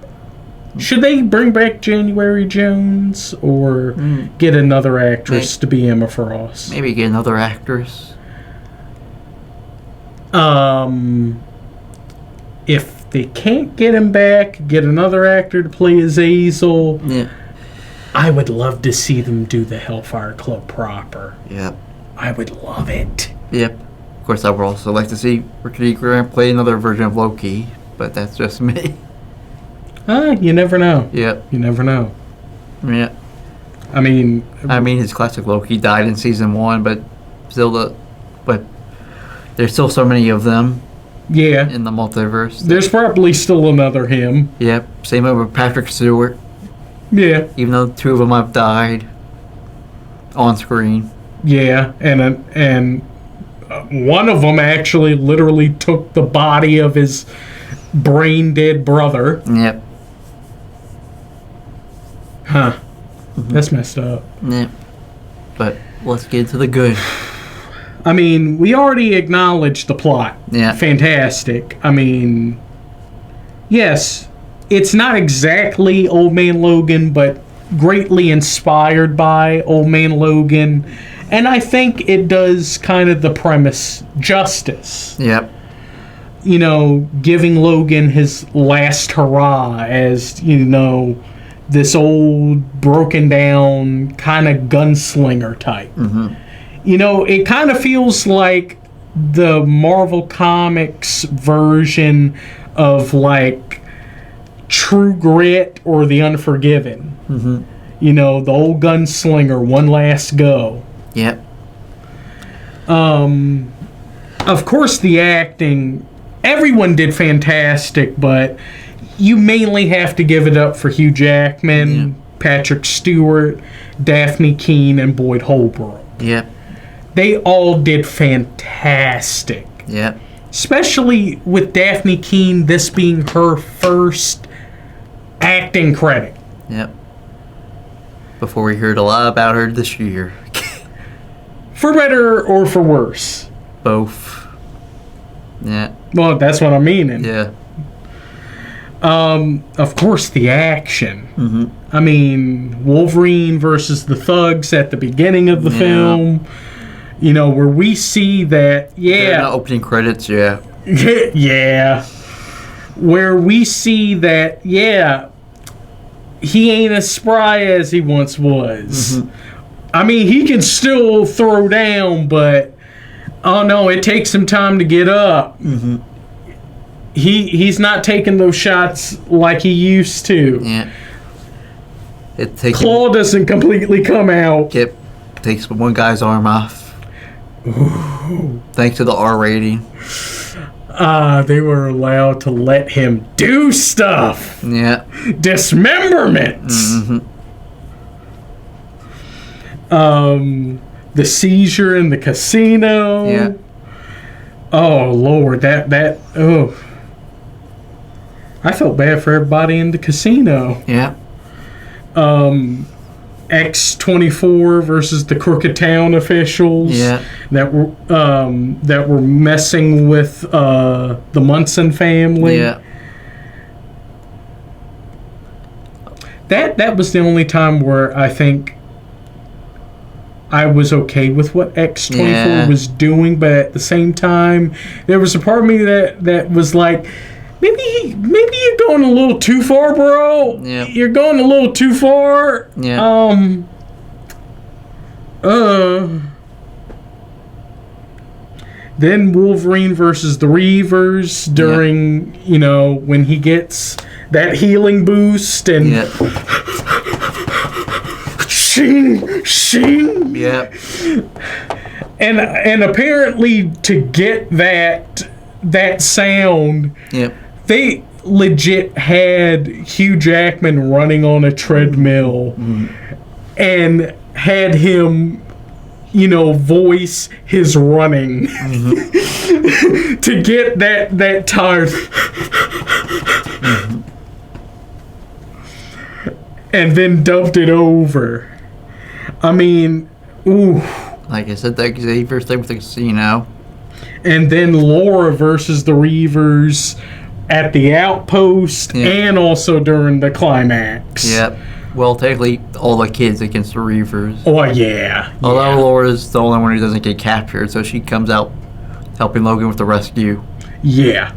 Should they bring back January Jones or get another actress to be Emma Frost? Maybe get another actress. If they can't get him back, get another actor to play Azazel, I would love to see them do the Hellfire Club proper. Yep. I would love it. Yep. Of course, I would also like to see Richard E. Grant play another version of Loki, but that's just me. You never know. Yep. You never know. Yeah. I mean, his classic Loki died in season 1, but there's still so many of them. Yeah. In the multiverse. There's probably still another him. Yep. Same over Patrick Stewart. Yeah. Even though 2 of them have died on screen. Yeah, and one of them actually literally took the body of his brain dead brother. Yep. Huh. That's messed up. Yep. But let's get to the good. I mean, we already acknowledged the plot. Yeah. Fantastic. I mean, yes, it's not exactly Old Man Logan, but greatly inspired by Old Man Logan. And I think it does kind of the premise justice. Yep. You know, giving Logan his last hurrah as, you know, this old, broken down, kind of gunslinger type. Mm-hmm. You know, it kind of feels like the Marvel Comics version of, like, True Grit or The Unforgiven. Mm-hmm. You know, the old gunslinger, one last go. Yep. Of course, the acting, everyone did fantastic, but you mainly have to give it up for Hugh Jackman, Patrick Stewart, Daphne Keane, and Boyd Holbrook. Yep. They all did fantastic. Yep. Especially with Daphne Keane, this being her first acting credit. Yep. Before we heard a lot about her this year. For better or for worse? Both. Yeah. Well, that's what I'm meaning. Yeah. Of course, the action. Mm-hmm. I mean, Wolverine versus the thugs at the beginning of the film. You know, where we see that, The opening credits, yeah. Yeah. Where we see that, he ain't as spry as he once was. Mm-hmm. I mean, he can still throw down, but, oh no, it takes him time to get up. Mm-hmm. He's not taking those shots like he used to. Yeah. Claw doesn't completely come out. Yep. Takes one guy's arm off. Ooh. Thanks to the R rating. They were allowed to let him do stuff. Yeah. Dismemberments. Mm-hmm. The seizure in the casino. Yeah. Oh Lord, that I felt bad for everybody in the casino. Yeah. X-24 versus the Crooked Town officials. Yeah. That were messing with the Munson family. Yeah. That was the only time where I think I was okay with what X-24 was doing, but at the same time, there was a part of me that was like, maybe you're going a little too far, bro. Yeah. You're going a little too far. Yeah. Then Wolverine versus the Reavers during, you know, when he gets that healing boost and shing, shing. Yeah. And apparently to get that sound, they legit had Hugh Jackman running on a treadmill and had him, you know, voice his running to get that tired. And then dubbed it over. I mean, ooh. Like I said, that Xavier's thing with the casino. And then Laura versus the Reavers at the outpost and also during the climax. Yep. Well, technically, all the kids against the Reavers. Oh, yeah. Although Laura's the only one who doesn't get captured, so she comes out helping Logan with the rescue. Yeah.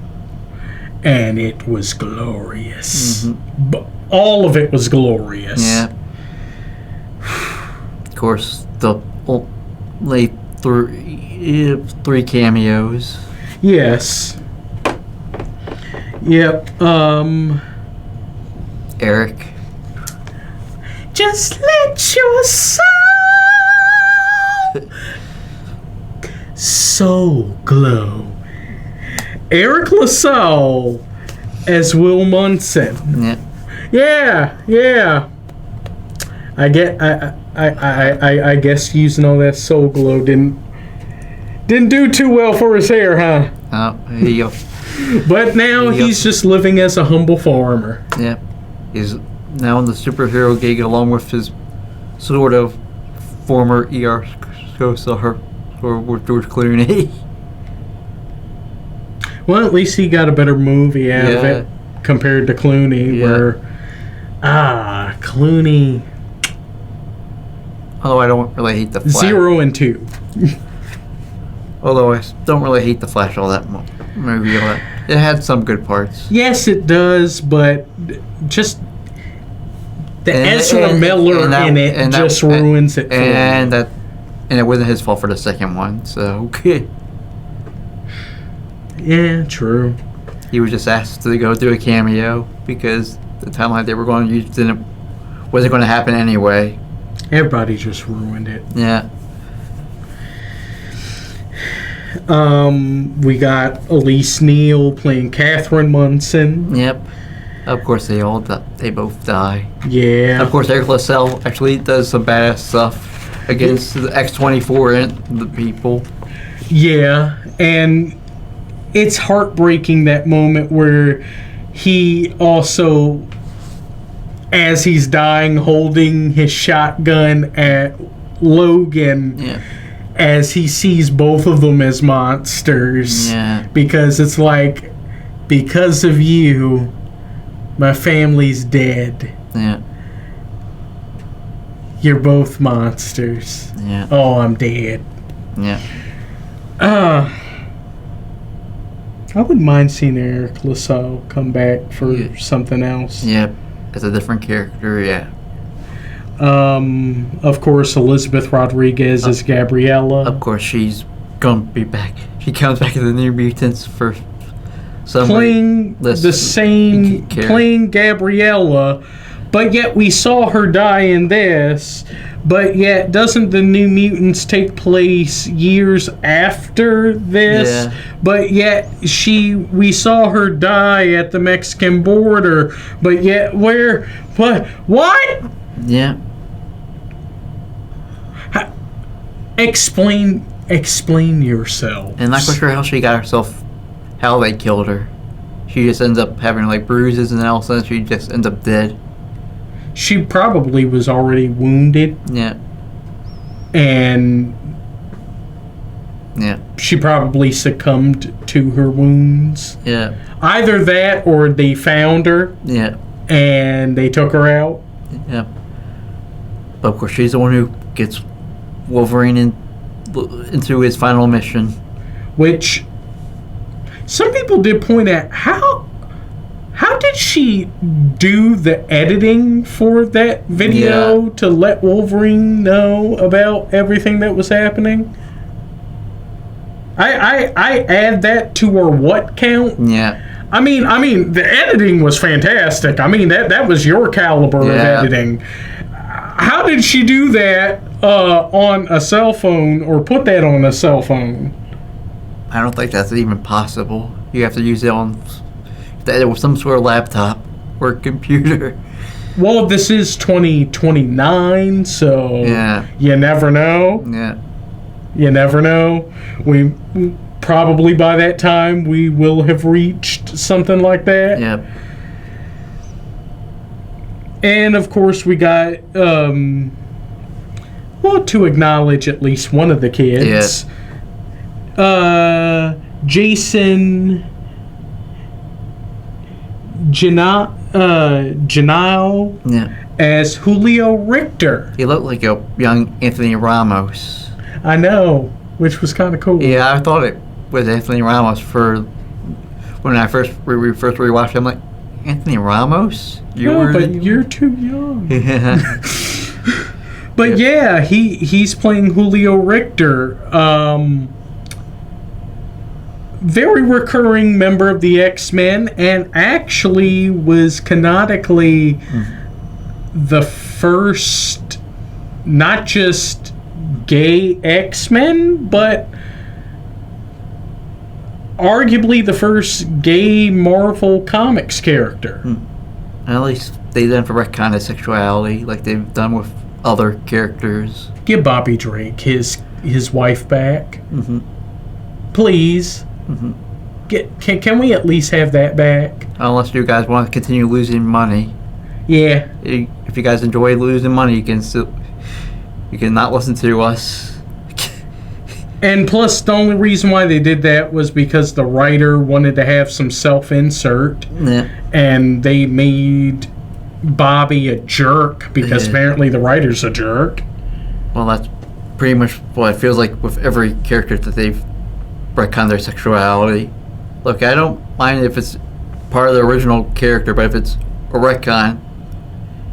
and it was glorious. All of it was glorious. Yeah. Of course, the late three cameos. Yes. Yep. Eric. Just let your soul glow. Eric LaSalle as Will Munson. Yeah. I guess using all that soul glow didn't do too well for his hair, huh? Oh, here you go. But now he's just living as a humble farmer. Yeah. He's now in the superhero gig along with his sort of former ER co-star with George Clooney. Well, at least he got a better movie out of it compared to Clooney, where Clooney. Although I don't really hate the Flash. 0 and 2. Although I don't really hate the Flash all that movie. It had some good parts. Yes, it does, but just the Ezra Miller in it just ruins it for me. And it wasn't his fault for the second one, so okay. Yeah, true. He was just asked to go do a cameo because the timeline they were going to use wasn't going to happen anyway. Everybody just ruined it. Yeah. We got Elise Neal playing Catherine Munson. Yep. Of course, they both die. Yeah. Of course, Eric LaSalle actually does some badass stuff against the X-24 and the people. Yeah, and it's heartbreaking, that moment where he also, as he's dying, holding his shotgun at Logan. Yeah. As he sees both of them as monsters. Yeah. Because it's like, because of you, my family's dead. Yeah. You're both monsters. Yeah. Oh, I'm dead. Yeah. I wouldn't mind seeing Eric LaSalle come back for something else. Yep. As a different character, yeah. Of course, Elizabeth Rodriguez is Gabriella. Of course, she's gonna be back. She comes back in the New Mutants for some playing Gabriella, but yet we saw her die in this. But yet, doesn't the New Mutants take place years after this? Yeah. But yet, we saw her die at the Mexican border. But yet, what? Yeah. Explain yourself. And not quite sure how they killed her. She just ends up having like bruises, and then all of a sudden she just ends up dead. She probably was already wounded. Yeah. And she probably succumbed to her wounds. Yeah. Either that or they found her. Yeah. And they took her out. Yeah. But of course, she's the one who gets Wolverine into his final mission. Which some people did point at, how did she do the editing for that video to let Wolverine know about everything that was happening? I add that to her what count? Yeah. I mean, the editing was fantastic. I mean, that was your caliber of editing. How did she do that on a cell phone, or put that on a cell phone? I don't think that's even possible. You have to use it on some sort of laptop or computer. Well, this is 2029, so you never know. Yeah. You never know. We probably by that time we will have reached something like that. Yep. And of course we got to acknowledge at least one of the kids. Yeah. Jason Janile as Julio Richter. He looked like a young Anthony Ramos. I know, which was kind of cool. Yeah, I thought it was Anthony Ramos when we first rewatched it, I'm like, Anthony Ramos? You're too young. Yeah. But yeah, he's playing Julio Richter. Very recurring member of the X-Men, and actually was canonically the first, not just gay X-Men, but arguably the first gay Marvel Comics character. At least they didn't retcon his sexuality like they've done with other characters. Give Bobby Drake his wife back. Please. Can we at least have that back? Unless you guys want to continue losing money. Yeah. If you guys enjoy losing money, you can not listen to us. And plus, the only reason why they did that was because the writer wanted to have some self-insert. Yeah. And they made Bobby a jerk because apparently the writer's a jerk. Well, that's pretty much what it feels like with every character that they've retconned their sexuality. Look, I don't mind if it's part of the original character, but if it's a retcon,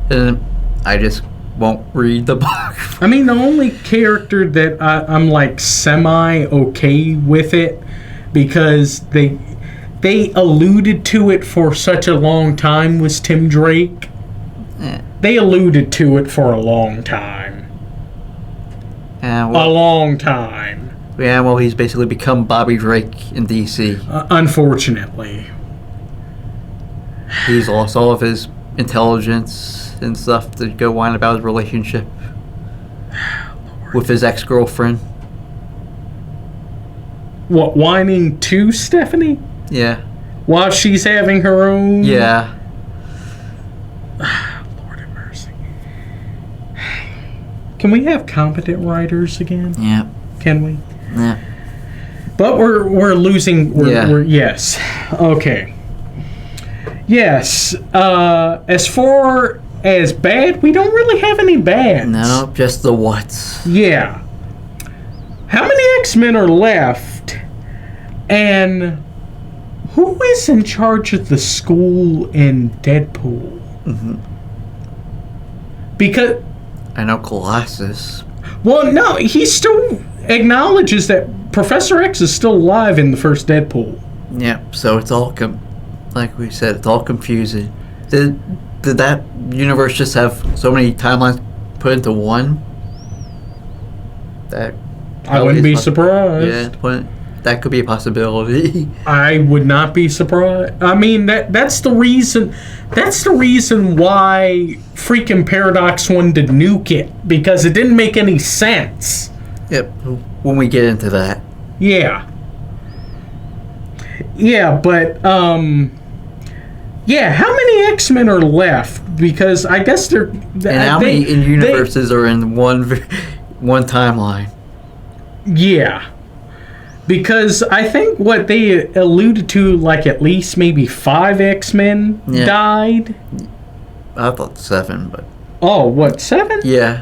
then I just won't read the book. I mean, the only character that I'm like semi-okay with it, because they alluded to it for such a long time, was Tim Drake. They alluded to it for a long time. A long time. Yeah, well, he's basically become Bobby Drake in DC. Unfortunately. He's lost all of his intelligence and stuff to go whine about his relationship with his ex-girlfriend. What, whining to Stephanie? Yeah. While she's having her own... Yeah. Lord have mercy. Can we have competent writers again? Yeah. Can we? Yeah. But we're losing... yes. Okay. Yes. As far as bad, we don't really have any bads. No, just the what's. Yeah. How many X-Men are left? And who is in charge of the school in Deadpool? Because... I know Colossus. Well, no, he still acknowledges that Professor X is still alive in the first Deadpool. Yeah, so it's all... like we said, it's all confusing. Did that universe just have so many timelines put into one? I wouldn't be surprised. Yeah, that could be a possibility. I would not be surprised. I mean, that's the reason. That's the reason why freaking Paradox wanted to nuke it, because it didn't make any sense. Yep. When we get into that. Yeah. Yeah, but yeah, how many X-Men are left? Because I guess they're... And how many universes are in one timeline? Yeah. Because I think what they alluded to, like at least maybe 5 X-Men died. I thought 7, but... Oh, what, 7? Yeah.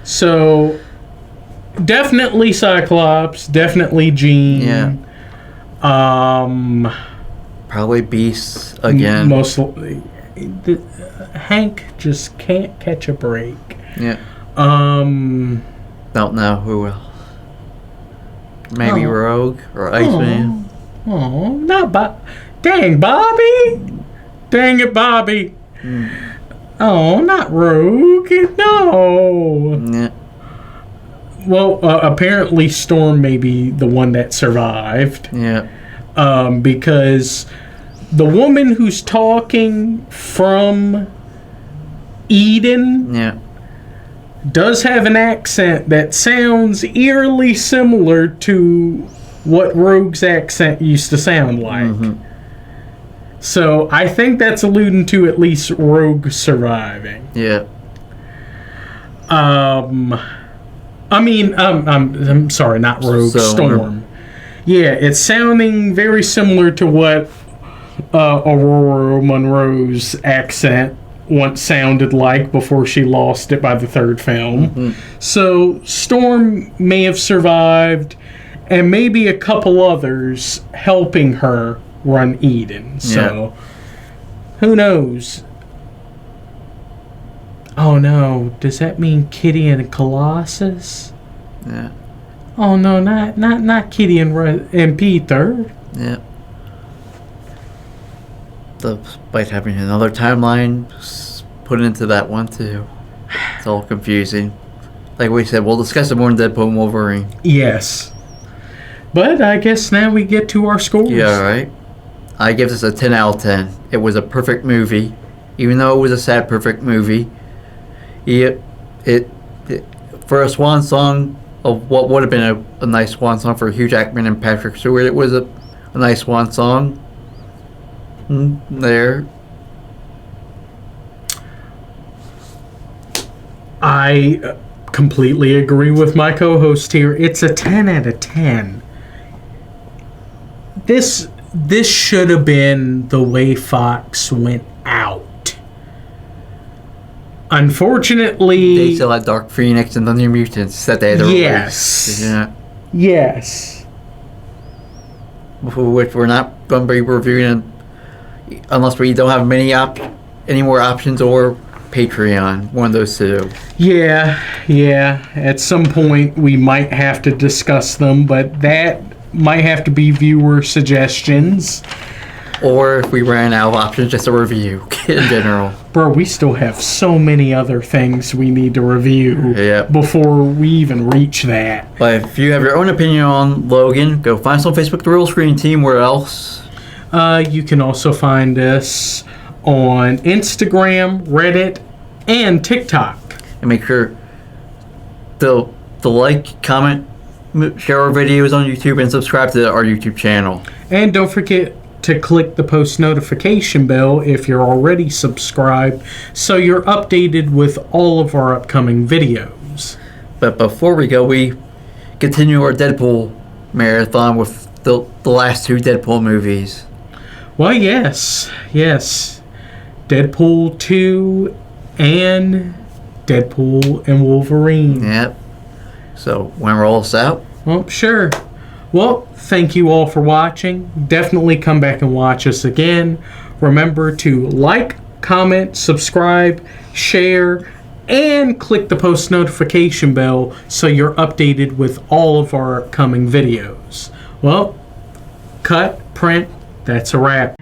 So, definitely Cyclops, definitely Jean. Yeah. Probably Beast again. Mostly. Hank just can't catch a break. Yeah. Don't know who else. Maybe Rogue or Iceman. Oh, not dang, Bobby! Dang it, Bobby! Oh, not Rogue. No. Yeah. Well, apparently Storm may be the one that survived. Yeah. Because the woman who's talking from Eden does have an accent that sounds eerily similar to what Rogue's accent used to sound like. So I think that's alluding to at least Rogue surviving. Yeah. I mean, I'm sorry, not Rogue, Storm. Yeah, it's sounding very similar to what Aurora Monroe's accent once sounded like before she lost it by the third film. So Storm may have survived, and maybe a couple others helping her run Eden. So, who knows? Oh no, does that mean Kitty and Colossus? Yeah. Oh no, not Kitty and Peter. Yeah. Despite having another timeline put into that one too. It's all confusing. Like we said, we'll discuss it more in Deadpool and Wolverine. Yes. But I guess now we get to our scores. Yeah, right. I give this a 10 out of 10. It was a perfect movie. Even though it was a sad, perfect movie. It for a swan song of what would have been a nice swan song for Hugh Jackman and Patrick Stewart, it was a nice swan song. There. I completely agree with my co-host here. It's a 10 out of 10. This should have been the way Fox went out. Unfortunately, They still had Dark Phoenix and the New Mutants that they had to yes. release. Yeah. Yes. Which we're not going to be reviewing unless we don't have any more options or Patreon. One of those two. Yeah. At some point, we might have to discuss them, but that might have to be viewer suggestions. Or if we ran out of options, just a review in general. Bro, we still have so many other things we need to review before we even reach that. But if you have your own opinion on Logan, go find us on Facebook, The Real Screen Team. Where else? You can also find us on Instagram, Reddit, and TikTok. And make sure to like, comment, share our videos on YouTube, and subscribe to our YouTube channel. And don't forget to click the post notification bell if you're already subscribed, so you're updated with all of our upcoming videos. But before we go, we continue our Deadpool marathon with the last two Deadpool movies. Well, yes. Deadpool 2 and Deadpool and Wolverine. Yep. So, want to roll us out? Well, sure. Well, thank you all for watching. Definitely come back and watch us again. Remember to like, comment, subscribe, share, and click the post notification bell so you're updated with all of our upcoming videos. Well, cut, print, that's a wrap.